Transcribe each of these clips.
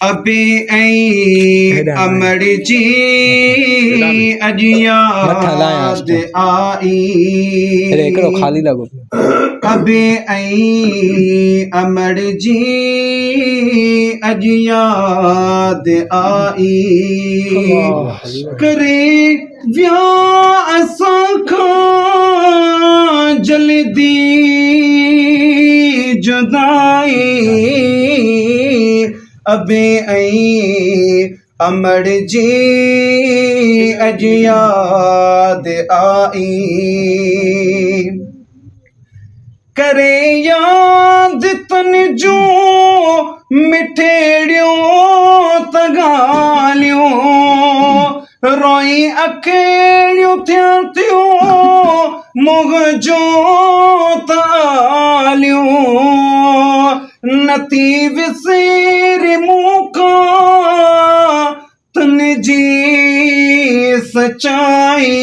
अबे ऐं अमड़ जी अॼ याद आई खाली लगो अबे ऐं अमड़ जी अॼ याद आई करे विया असां खां जल्दी जुदाई अबे ऐं अमड़ जी अॼ याद आई करे याद तन जो मिठेड़ियों त ॻाल्हियूं रोई अखेड़ियूं थियनि थियूं मुंहुं जो त आलियूं नथी विसरी मूंखां तन जी सचाई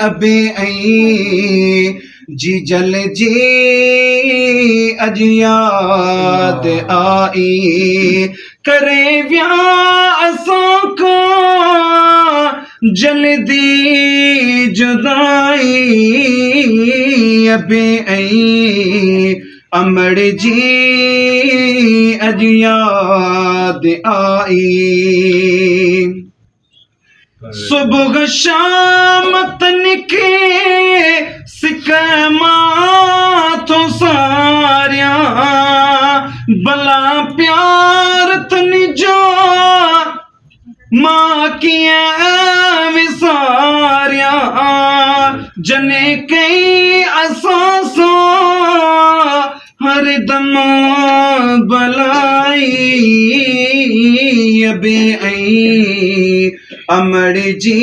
अबे ऐं जी जल जी अॼ याद आई करे विया असां खां जल्दी जुदाई अबे ऐं अमड़ जी अॼ याद आई सुबुह शाम तनिखे सिक मां थो सारिया भला प्यार तन जो मां कीअं विसारिया जने कई असां सां हरदम भलाई अबे ऐं अमड़ जी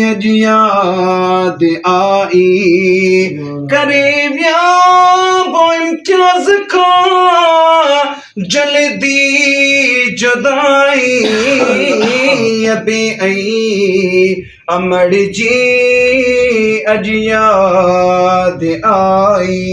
अॼ याद आई करे विया इम्तियाज़ खां जल्दी जुदाई अबे ऐं अमड़ जी अॼ याद आई।